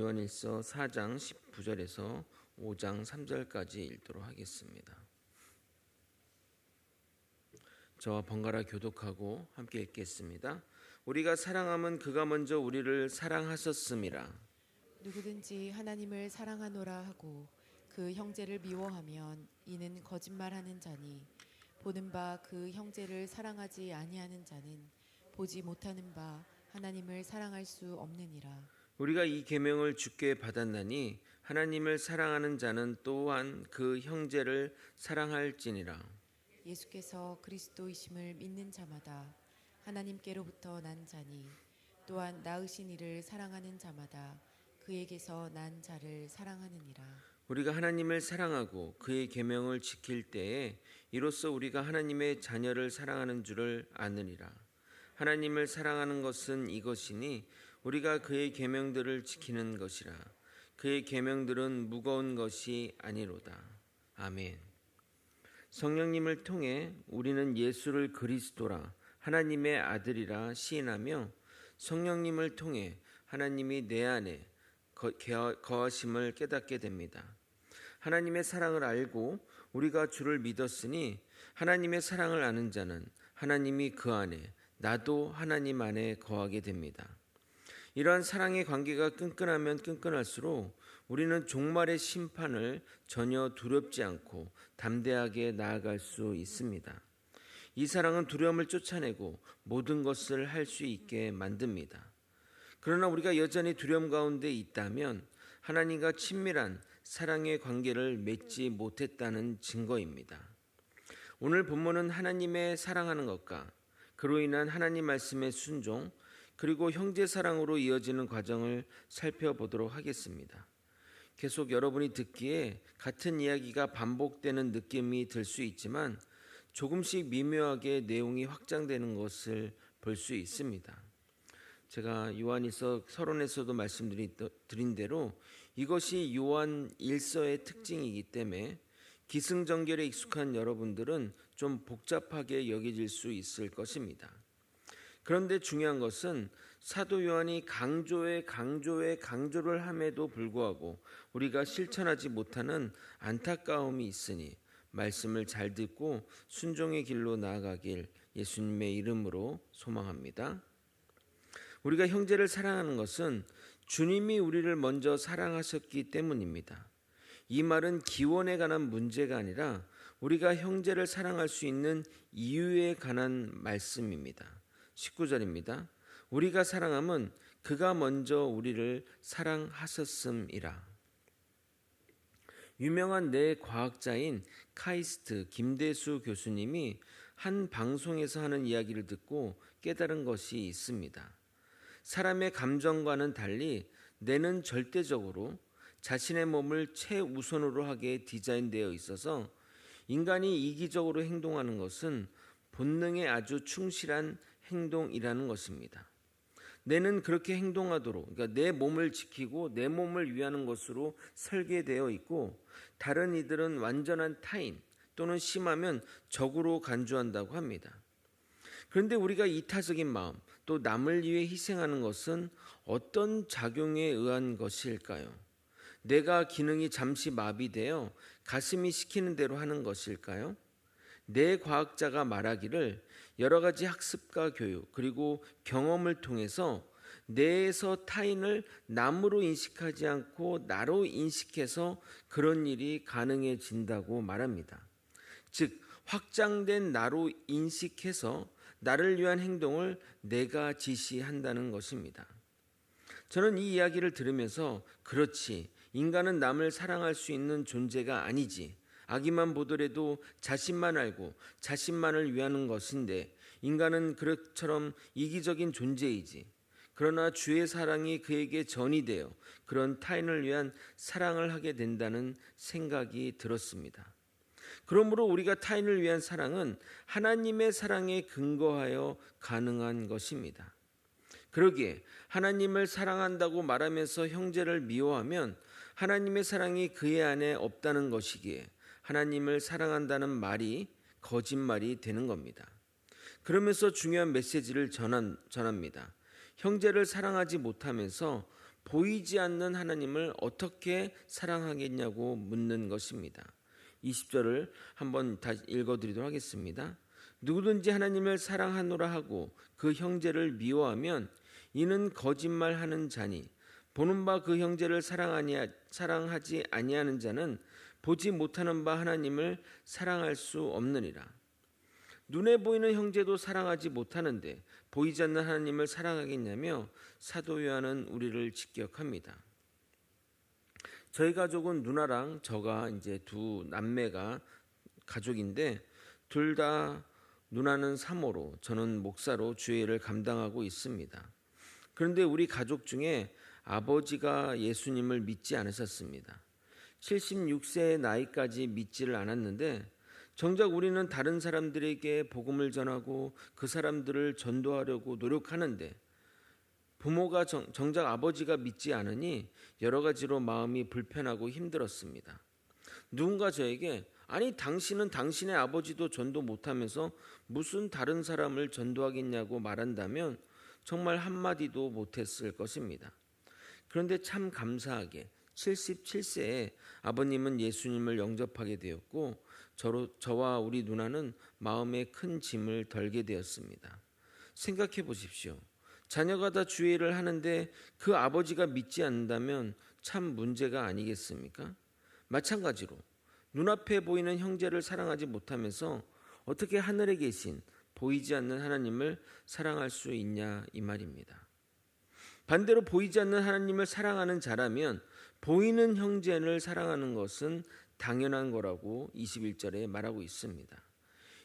요한일서 4장 19절에서 5장 3절까지 읽도록 하겠습니다. 저와 번갈아 교독하고 함께 읽겠습니다. 우리가 사랑함은 그가 먼저 우리를 사랑하셨음이라. 누구든지 하나님을 사랑하노라 하고 그 형제를 미워하면 이는 거짓말하는 자니 보는 바 그 형제를 사랑하지 아니하는 자는 보지 못하는 바 하나님을 사랑할 수 없느니라. 우리가 이 계명을 주께 받았나니 하나님을 사랑하는 자는 또한 그 형제를 사랑할지니라. 예수께서 그리스도이심을 믿는 자마다 하나님께로부터 난 자니 또한 낳으신 이를 사랑하는 자마다 그에게서 난 자를 사랑하느니라. 우리가 하나님을 사랑하고 그의 계명을 지킬 때에 이로써 우리가 하나님의 자녀를 사랑하는 줄을 아느니라. 하나님을 사랑하는 것은 이것이니 우리가 그의 계명들을 지키는 것이라. 그의 계명들은 무거운 것이 아니로다. 아멘. 성령님을 통해 우리는 예수를 그리스도라 하나님의 아들이라 시인하며 성령님을 통해 하나님이 내 안에 거하심을 깨닫게 됩니다. 하나님의 사랑을 알고 우리가 주를 믿었으니 하나님의 사랑을 아는 자는 하나님이 그 안에 나도 하나님 안에 거하게 됩니다. 이러한 사랑의 관계가 끈끈하면 끈끈할수록 우리는 종말의 심판을 전혀 두렵지 않고 담대하게 나아갈 수 있습니다. 이 사랑은 두려움을 쫓아내고 모든 것을 할 수 있게 만듭니다. 그러나 우리가 여전히 두려움 가운데 있다면 하나님과 친밀한 사랑의 관계를 맺지 못했다는 증거입니다. 오늘 본문은 하나님의 사랑하는 것과 그로 인한 하나님 말씀의 순종 그리고 형제 사랑으로 이어지는 과정을 살펴보도록 하겠습니다. 계속 여러분이 듣기에 같은 이야기가 반복되는 느낌이 들 수 있지만 조금씩 미묘하게 내용이 확장되는 것을 볼 수 있습니다. 제가 요한일서 서론에서도 말씀드린 대로 이것이 요한 일서의 특징이기 때문에 기승전결에 익숙한 여러분들은 좀 복잡하게 여겨질 수 있을 것입니다. 그런데 중요한 것은 사도 요한이 강조를 함에도 불구하고 우리가 실천하지 못하는 안타까움이 있으니 말씀을 잘 듣고 순종의 길로 나아가길 예수님의 이름으로 소망합니다. 우리가 형제를 사랑하는 것은 주님이 우리를 먼저 사랑하셨기 때문입니다. 이 말은 기원에 관한 문제가 아니라 우리가 형제를 사랑할 수 있는 이유에 관한 말씀입니다. 19절입니다. 우리가 사랑함은 그가 먼저 우리를 사랑하셨음이라. 유명한 뇌과학자인 카이스트 김대수 교수님이 한 방송에서 하는 이야기를 듣고 깨달은 것이 있습니다. 사람의 감정과는 달리 뇌는 절대적으로 자신의 몸을 최우선으로 하게 디자인되어 있어서 인간이 이기적으로 행동하는 것은 본능에 아주 충실한 행동이라는 것입니다. 뇌는 그렇게 행동하도록, 그러니까 내 몸을 지키고 내 몸을 위하는 것으로 설계되어 있고 다른 이들은 완전한 타인 또는 심하면 적으로 간주한다고 합니다. 그런데 우리가 이타적인 마음 또 남을 위해 희생하는 것은 어떤 작용에 의한 것일까요? 뇌가 기능이 잠시 마비되어 가슴이 시키는 대로 하는 것일까요? 뇌과학자가 말하기를 여러 가지 학습과 교육 그리고 경험을 통해서 뇌에서 타인을 남으로 인식하지 않고 나로 인식해서 그런 일이 가능해진다고 말합니다. 즉 확장된 나로 인식해서 나를 위한 행동을 내가 지시한다는 것입니다. 저는 이 이야기를 들으면서 그렇지, 인간은 남을 사랑할 수 있는 존재가 아니지. 아기만 보더라도 자신만 알고 자신만을 위하는 것인데 인간은 그처럼 이기적인 존재이지. 그러나 주의 사랑이 그에게 전이되어 그런 타인을 위한 사랑을 하게 된다는 생각이 들었습니다. 그러므로 우리가 타인을 위한 사랑은 하나님의 사랑에 근거하여 가능한 것입니다. 그러기에 하나님을 사랑한다고 말하면서 형제를 미워하면 하나님의 사랑이 그의 안에 없다는 것이기에 하나님을 사랑한다는 말이 거짓말이 되는 겁니다. 그러면서 중요한 메시지를 전합니다. 형제를 사랑하지 못하면서 보이지 않는 하나님을 어떻게 사랑하겠냐고 묻는 것입니다. 20절을 한번 다시 읽어드리도록 하겠습니다. 누구든지 하나님을 사랑하노라 하고 그 형제를 미워하면 이는 거짓말하는 자니 보는 바 그 형제를 사랑하지 아니하는 자는 보지 못하는 바 하나님을 사랑할 수 없느니라. 눈에 보이는 형제도 사랑하지 못하는데 보이지 않는 하나님을 사랑하겠냐며 사도 요한은 우리를 직격합니다. 저희 가족은 누나랑 저가 이제 두 남매가 가족인데 둘 다 누나는 사모로 저는 목사로 주일을 감당하고 있습니다. 그런데 우리 가족 중에 아버지가 예수님을 믿지 않으셨습니다. 76세의 나이까지 믿지를 않았는데 정작 우리는 다른 사람들에게 복음을 전하고 그 사람들을 전도하려고 노력하는데 부모가 정작 아버지가 믿지 않으니 여러 가지로 마음이 불편하고 힘들었습니다. 누군가 저에게 아니 당신은 당신의 아버지도 전도 못하면서 무슨 다른 사람을 전도하겠냐고 말한다면 정말 한마디도 못했을 것입니다. 그런데 참 감사하게 77세에 아버님은 예수님을 영접하게 되었고 저와 우리 누나는 마음에 큰 짐을 덜게 되었습니다. 생각해 보십시오. 자녀가 다 주일을 하는데 그 아버지가 믿지 않는다면 참 문제가 아니겠습니까? 마찬가지로 눈앞에 보이는 형제를 사랑하지 못하면서 어떻게 하늘에 계신 보이지 않는 하나님을 사랑할 수 있냐 이 말입니다. 반대로 보이지 않는 하나님을 사랑하는 자라면 보이는 형제를 사랑하는 것은 당연한 거라고 21절에 말하고 있습니다.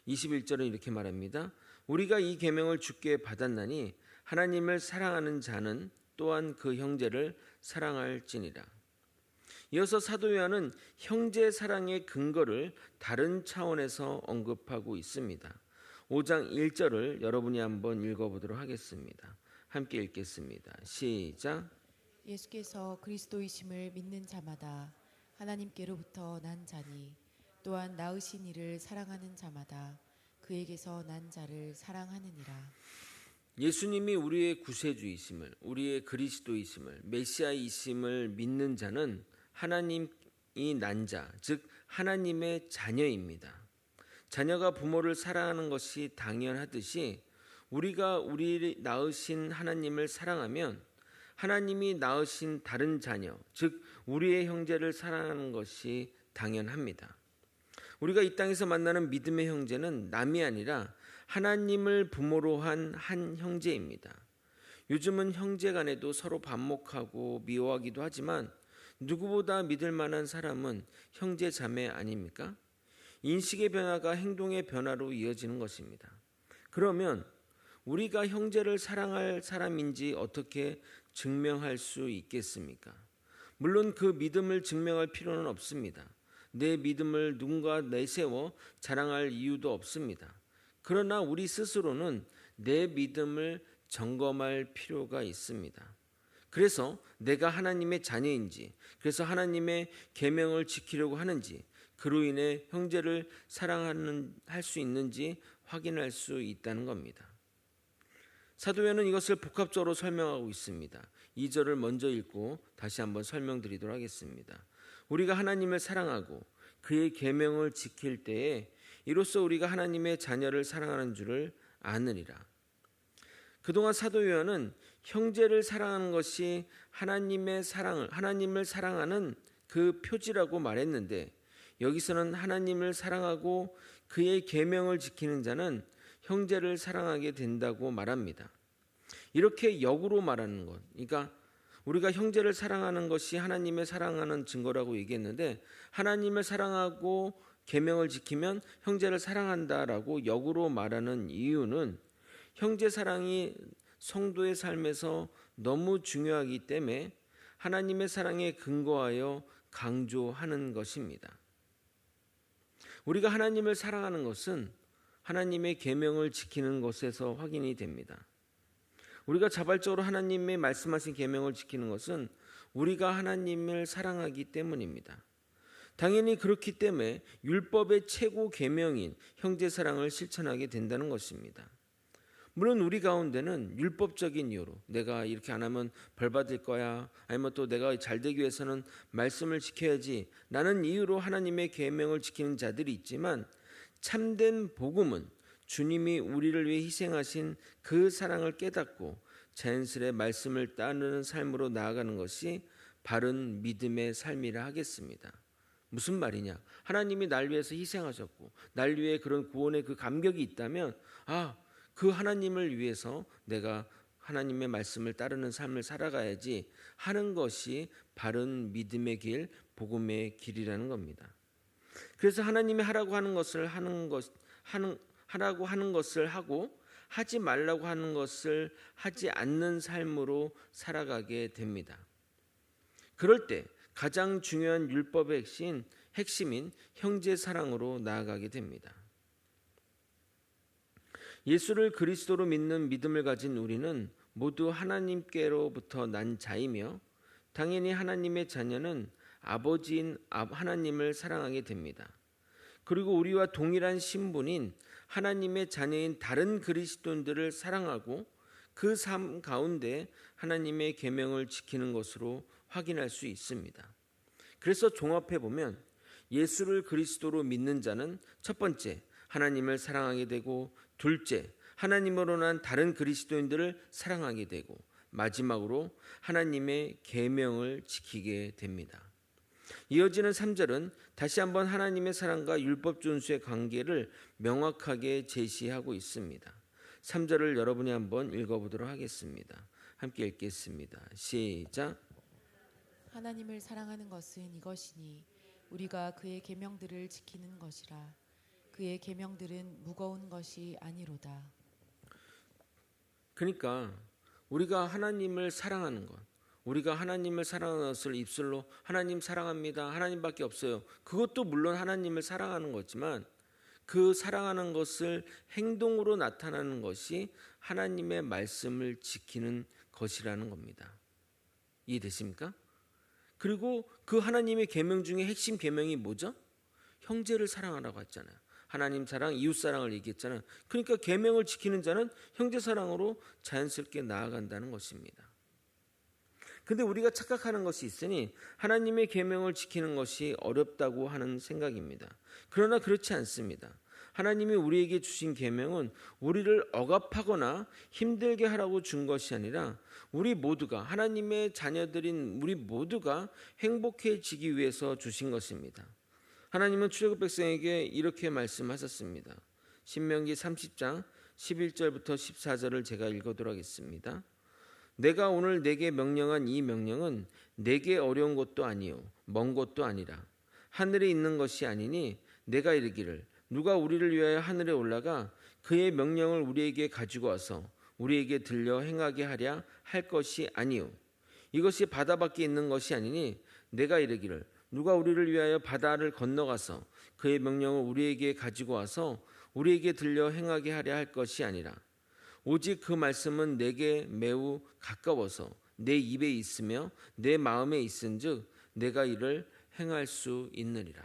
21절은 이렇게 말합니다. 우리가 이 계명을 주께 받았나니 하나님을 사랑하는 자는 또한 그 형제를 사랑할지니라. 이어서 사도 요한은 형제 사랑의 근거를 다른 차원에서 언급하고 있습니다. 5장 1절을 여러분이 한번 읽어보도록 하겠습니다. 함께 읽겠습니다. 시작. 예수께서 그리스도이심을 믿는 자마다 하나님께로부터 난 자니 또한 낳으신 이를 사랑하는 자마다 그에게서 난 자를 사랑하느니라. 예수님이 우리의 구세주이심을, 우리의 그리스도이심을, 메시아이심을 믿는 자는 하나님이 난 자, 즉 하나님의 자녀입니다. 자녀가 부모를 사랑하는 것이 당연하듯이 우리가 우리 낳으신 하나님을 사랑하면 하나님이 낳으신 다른 자녀, 즉 우리의 형제를 사랑하는 것이 당연합니다. 우리가 이 땅에서 만나는 믿음의 형제는 남이 아니라 하나님을 부모로 한 형제입니다. 요즘은 형제 간에도 서로 반목하고 미워하기도 하지만 누구보다 믿을 만한 사람은 형제 자매 아닙니까? 인식의 변화가 행동의 변화로 이어지는 것입니다. 그러면 우리가 형제를 사랑할 사람인지 어떻게 증명할 수 있겠습니까? 물론 그 믿음을 증명할 필요는 없습니다. 내 믿음을 누군가 내세워 자랑할 이유도 없습니다. 그러나 우리 스스로는 내 믿음을 점검할 필요가 있습니다. 그래서 내가 하나님의 자녀인지, 그래서 하나님의 계명을 지키려고 하는지, 그로 인해 형제를 사랑할 수 있는지 확인할 수 있다는 겁니다. 사도 요한은 이것을 복합적으로 설명하고 있습니다. 2절을 먼저 읽고 다시 한번 설명드리도록 하겠습니다. 우리가 하나님을 사랑하고 그의 계명을 지킬 때에 이로써 우리가 하나님의 자녀를 사랑하는 줄을 아느니라. 그동안 사도 요한은 형제를 사랑하는 것이 하나님을 사랑하는 그 표지라고 말했는데 여기서는 하나님을 사랑하고 그의 계명을 지키는 자는 형제를 사랑하게 된다고 말합니다. 이렇게 역으로 말하는 것, 그러니까 우리가 형제를 사랑하는 것이 하나님을 사랑하는 증거라고 얘기했는데 하나님을 사랑하고 계명을 지키면 형제를 사랑한다라고 역으로 말하는 이유는 형제 사랑이 성도의 삶에서 너무 중요하기 때문에 하나님의 사랑에 근거하여 강조하는 것입니다. 우리가 하나님을 사랑하는 것은 하나님의 계명을 지키는 것에서 확인이 됩니다. 우리가 자발적으로 하나님의 말씀하신 계명을 지키는 것은 우리가 하나님을 사랑하기 때문입니다. 당연히 그렇기 때문에 율법의 최고 계명인 형제 사랑을 실천하게 된다는 것입니다. 물론 우리 가운데는 율법적인 이유로 내가 이렇게 안 하면 벌 받을 거야, 아니면 또 내가 잘 되기 위해서는 말씀을 지켜야지 라는 이유로 하나님의 계명을 지키는 자들이 있지만, 참된 복음은 주님이 우리를 위해 희생하신 그 사랑을 깨닫고 자연스레 말씀을 따르는 삶으로 나아가는 것이 바른 믿음의 삶이라 하겠습니다. 무슨 말이냐? 하나님이 날 위해서 희생하셨고 날 위해 그런 구원의 그 감격이 있다면, 그 하나님을 위해서 내가 하나님의 말씀을 따르는 삶을 살아가야지 하는 것이 바른 믿음의 길, 복음의 길이라는 겁니다. 그래서 하나님이 하라고 하는 것을 하라고 하는 것을 하고, 하지 말라고 하는 것을 하지 않는 삶으로 살아가게 됩니다. 그럴 때 가장 중요한 율법의 핵심인 형제 사랑으로 나아가게 됩니다. 예수를 그리스도로 믿는 믿음을 가진 우리는 모두 하나님께로부터 난 자이며, 당연히 하나님의 자녀는 아버지인 하나님을 사랑하게 됩니다. 그리고 우리와 동일한 신분인 하나님의 자녀인 다른 그리스도인들을 사랑하고 그 삶 가운데 하나님의 계명을 지키는 것으로 확인할 수 있습니다. 그래서 종합해 보면 예수를 그리스도로 믿는 자는 첫 번째, 하나님을 사랑하게 되고, 둘째, 하나님으로 난 다른 그리스도인들을 사랑하게 되고, 마지막으로 하나님의 계명을 지키게 됩니다. 이어지는 3절은 다시 한번 하나님의 사랑과 율법 준수의 관계를 명확하게 제시하고 있습니다. 3절을 여러분이 한번 읽어보도록 하겠습니다. 함께 읽겠습니다. 시작. 하나님을 사랑하는 것은 이것이니 우리가 그의 계명들을 지키는 것이라. 그의 계명들은 무거운 것이 아니로다. 그러니까 우리가 하나님을 사랑하는 것, 우리가 하나님을 사랑하는 것을 입술로 하나님 사랑합니다, 하나님밖에 없어요, 그것도 물론 하나님을 사랑하는 거지만, 그 사랑하는 것을 행동으로 나타나는 것이 하나님의 말씀을 지키는 것이라는 겁니다. 이해되십니까? 그리고 그 하나님의 계명 중에 핵심 계명이 뭐죠? 형제를 사랑하라고 했잖아요. 하나님 사랑, 이웃 사랑을 얘기했잖아요. 그러니까 계명을 지키는 자는 형제 사랑으로 자연스럽게 나아간다는 것입니다. 근데 우리가 착각하는 것이 있으니 하나님의 계명을 지키는 것이 어렵다고 하는 생각입니다. 그러나 그렇지 않습니다. 하나님이 우리에게 주신 계명은 우리를 억압하거나 힘들게 하라고 준 것이 아니라 우리 모두가, 하나님의 자녀들인 우리 모두가 행복해지기 위해서 주신 것입니다. 하나님은 출애굽 백성에게 이렇게 말씀하셨습니다. 신명기 30장 11절부터 14절을 제가 읽어드리도록 하겠습니다. 내가 오늘 내게 명령한 이 명령은 내게 어려운 것도 아니요 먼 것도 아니라 하늘에 있는 것이 아니니, 내가 이르기를 누가 우리를 위하여 하늘에 올라가 그의 명령을 우리에게 가지고 와서 우리에게 들려 행하게 하랴 할 것이 아니요, 이것이 바다 밖에 있는 것이 아니니, 내가 이르기를 누가 우리를 위하여 바다를 건너가서 그의 명령을 우리에게 가지고 와서 우리에게 들려 행하게 하랴 할 것이 아니라, 오직 그 말씀은 내게 매우 가까워서 내 입에 있으며 내 마음에 있은즉 내가 이를 행할 수 있느니라.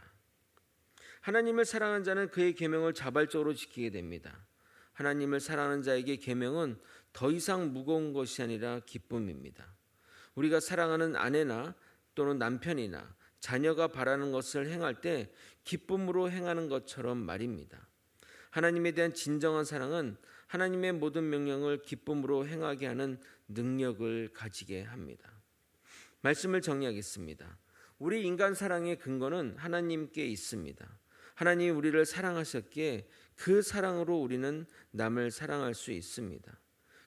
하나님을 사랑하는 자는 그의 계명을 자발적으로 지키게 됩니다. 하나님을 사랑하는 자에게 계명은 더 이상 무거운 것이 아니라 기쁨입니다. 우리가 사랑하는 아내나 또는 남편이나 자녀가 바라는 것을 행할 때 기쁨으로 행하는 것처럼 말입니다. 하나님에 대한 진정한 사랑은 하나님의 모든 명령을 기쁨으로 행하게 하는 능력을 가지게 합니다. 말씀을 정리하겠습니다. 우리 인간 사랑의 근거는 하나님께 있습니다. 하나님이 우리를 사랑하셨기에 그 사랑으로 우리는 남을 사랑할 수 있습니다.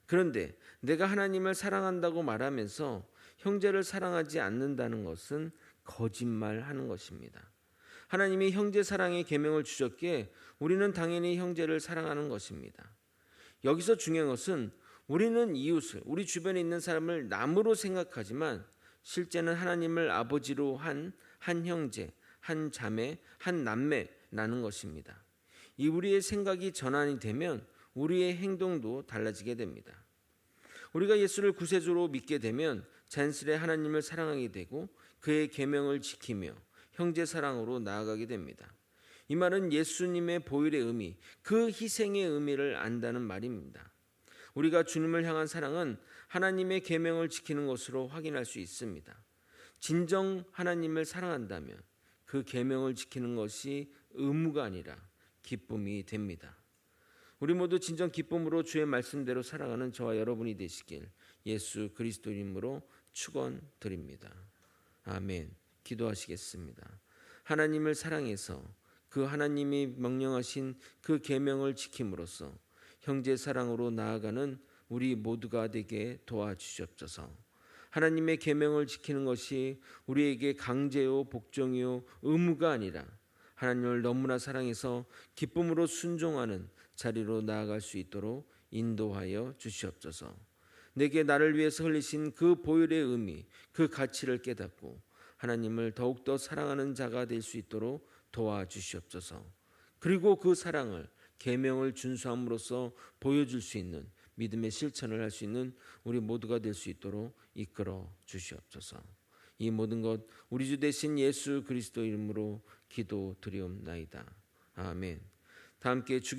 그런데 내가 하나님을 사랑한다고 말하면서 형제를 사랑하지 않는다는 것은 거짓말하는 것입니다. 하나님이 형제 사랑의 계명을 주셨기에 우리는 당연히 형제를 사랑하는 것입니다. 여기서 중요한 것은 우리는 이웃을, 우리 주변에 있는 사람을 남으로 생각하지만 실제는 하나님을 아버지로 한 형제, 한 자매, 한 남매라는 것입니다. 이 우리의 생각이 전환이 되면 우리의 행동도 달라지게 됩니다. 우리가 예수를 구세주로 믿게 되면 자연스레 하나님을 사랑하게 되고 그의 계명을 지키며 형제 사랑으로 나아가게 됩니다. 이 말은 예수님의 보혈의 의미, 그 희생의 의미를 안다는 말입니다. 우리가 주님을 향한 사랑은 하나님의 계명을 지키는 것으로 확인할 수 있습니다. 진정 하나님을 사랑한다면 그 계명을 지키는 것이 의무가 아니라 기쁨이 됩니다. 우리 모두 진정 기쁨으로 주의 말씀대로 살아가는 저와 여러분이 되시길 예수 그리스도 이름으로 축원드립니다. 아멘. 기도하시겠습니다. 하나님을 사랑해서 그 하나님이 명령하신 그 계명을 지킴으로써 형제 사랑으로 나아가는 우리 모두가 되게 도와주시옵소서. 하나님의 계명을 지키는 것이 우리에게 강제요 복종이요 의무가 아니라 하나님을 너무나 사랑해서 기쁨으로 순종하는 자리로 나아갈 수 있도록 인도하여 주시옵소서. 내게 나를 위해서 흘리신 그 보혈의 의미, 그 가치를 깨닫고 하나님을 더욱더 사랑하는 자가 될 수 있도록 도와주시옵소서. 그리고 그 사랑을 계명을 준수함으로써 보여줄 수 있는 믿음의 실천을 할 수 있는 우리 모두가 될 수 있도록 이끌어 주시옵소서. 이 모든 것 우리 주 되신 예수 그리스도 이름으로 기도드리옵나이다. 아멘. 다 함께 주기